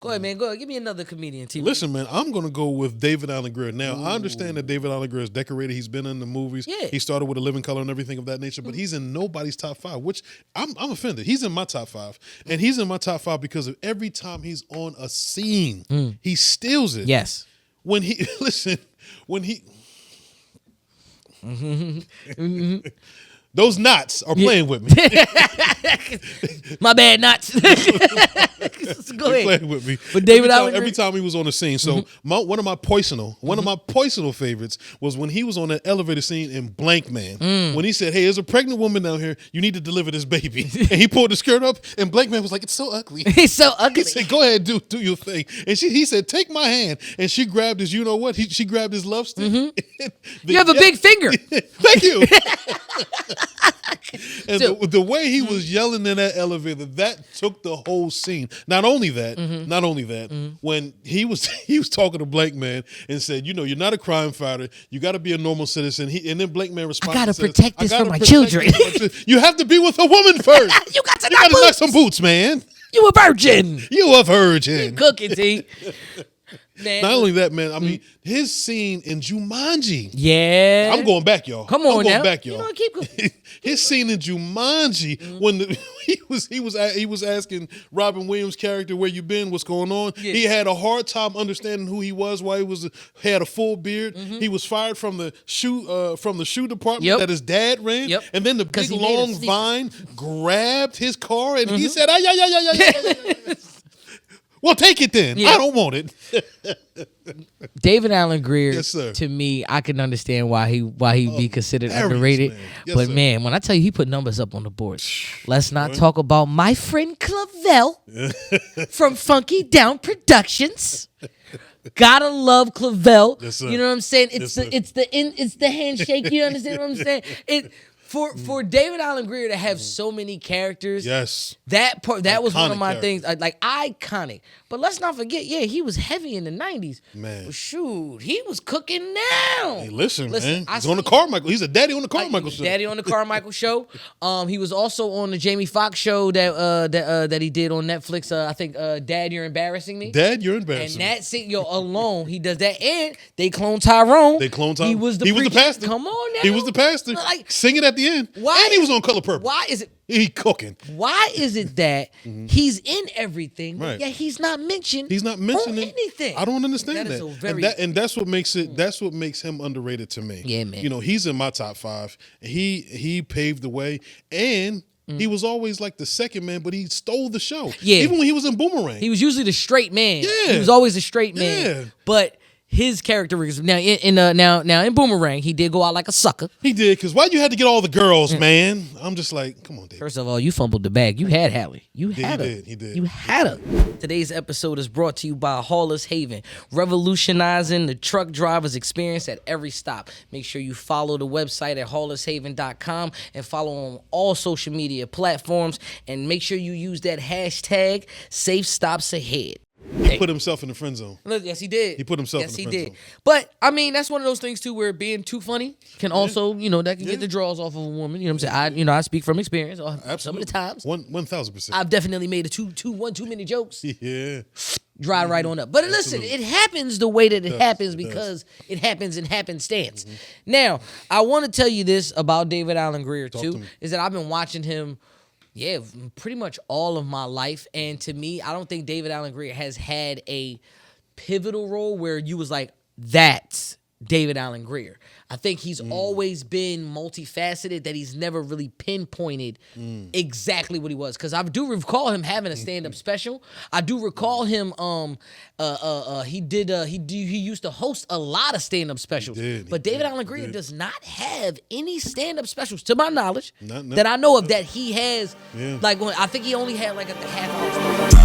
Go ahead, man. Go ahead. Give me another comedian, T-Reid. Listen, man, I'm going to go with David Allen Greer. Now, I understand that David Allen Greer is decorated. He's been in the movies. Yeah. He started with A Living Color and everything of that nature, but he's in nobody's top 5, which I'm offended. He's in my top 5, and he's in my top 5 because of every time he's on a scene, he steals it. Yes. When he, those knots are playing with me. My bad, knots. Go ahead. Playing with me. But David every time he was on the scene. So one of my poisonal favorites was when he was on that elevator scene in Blank Man. When he said, "Hey, there's a pregnant woman down here. You need to deliver this baby." And he pulled the skirt up, and Blank Man was like, "It's so ugly." He's so ugly. He said, "Go ahead, do your thing." And he said, "Take my hand." And she grabbed his, you know what? She grabbed his love stick. You have a big finger. Thank you. And the way he was yelling in that elevator, that took the whole scene. Not only that, when he was talking to Blank Man and said, "You know, you're not a crime fighter. You got to be a normal citizen." And then Blank Man responded, "I got to protect this for my children." You have to be with a woman first. You got to knock some boots, man. You a virgin. You a virgin. Cooking, T. Man. Not only that, man. I mean, his scene in Jumanji. Yeah, I'm going back, y'all. Come on, I'm going now. back, y'all. You know, keep going. His scene in Jumanji when he was asking Robin Williams' character, "Where you been? What's going on?" Yeah. He had a hard time understanding who he was. Why had a full beard. He was fired from the shoe department that his dad ran. Yep. And then the big long vine grabbed his car and he said, "Yeah." Well, take it then. Yeah. I don't want it. David Allen Greer, Yes, sir. to me, I can understand why he be considered hilarious, underrated. man. Yes, But sir. man, when I tell you he put numbers up on the board, let's not talk about my friend Clavel from Funky Down Productions. Gotta love Clavel. Yes, sir. You know what I'm saying? It's Yes, it's the handshake. You understand what I'm saying? For David Allen Greer to have so many characters, Yes. that was one of Iconic my character. things, like iconic. But let's not forget, he was heavy in the 90s. Man. But shoot, he was cooking now. Hey, listen, man. I He's on the Carmichael. He's a daddy on the Carmichael show. Daddy on the Carmichael show. He was also on the Jamie Foxx show that he did on Netflix. I think Dad, You're Embarrassing Me. Dad, you're embarrassing. And that scene, alone, he does that. And they clone Tyrone. He was the preacher. pastor. Come on now. He was the pastor. Like, singing at the end. Why- And he was on Color Purple. Why is it? He cooking. Why is it that he's in everything, but Right. yet he's not mentioned? He's not mentioning anything. I don't understand That that. is a very- and that's what makes it. That's what makes him underrated to me. Yeah, man. You know, he's in my top 5. He paved the way, and he was always like the second man, but he stole the show. Yeah. Even when he was in Boomerang. He was usually the straight man. Yeah. He was always a straight man. Yeah. But his characteristics now in Boomerang, he did go out like a sucker. He did, because why you had to get all the girls, man? I'm just like, come on, Dave. First of all, you fumbled the bag. You had Hallie. You had her. He did. You had her. Today's episode is brought to you by Hauler's Haven, revolutionizing the truck driver's experience at every stop. Make sure you follow the website at haulershaven.com and follow on all social media platforms. And make sure you use that hashtag #SafeStopsAhead. He put himself in the friend zone. Yes, he did. He put himself yes, in the he friend did. zone. But I mean, that's one of those things too, where being too funny can also, that can get the draws off of a woman. You know what I'm saying? I speak from experience. Some of the times, 1,000%. I've definitely made one too many jokes. Yeah. Dry right on up. But listen, it happens the way that it happens because it happens in happenstance. Now, I want to tell you this about David Allen Greer too, is that I've been watching him. Yeah, pretty much all of my life. And to me, I don't think David Allen Grier has had a pivotal role where you was like, that's David Allen Grier. I think he's always been multifaceted, that he's never really pinpointed exactly what he was. Because I do recall him having a stand-up special. I do recall him. He used to host a lot of stand-up specials. But David Allen Grier does not have any stand-up specials, to my knowledge, that I know of, that he has. Yeah. Like, I think he only had like a half hour.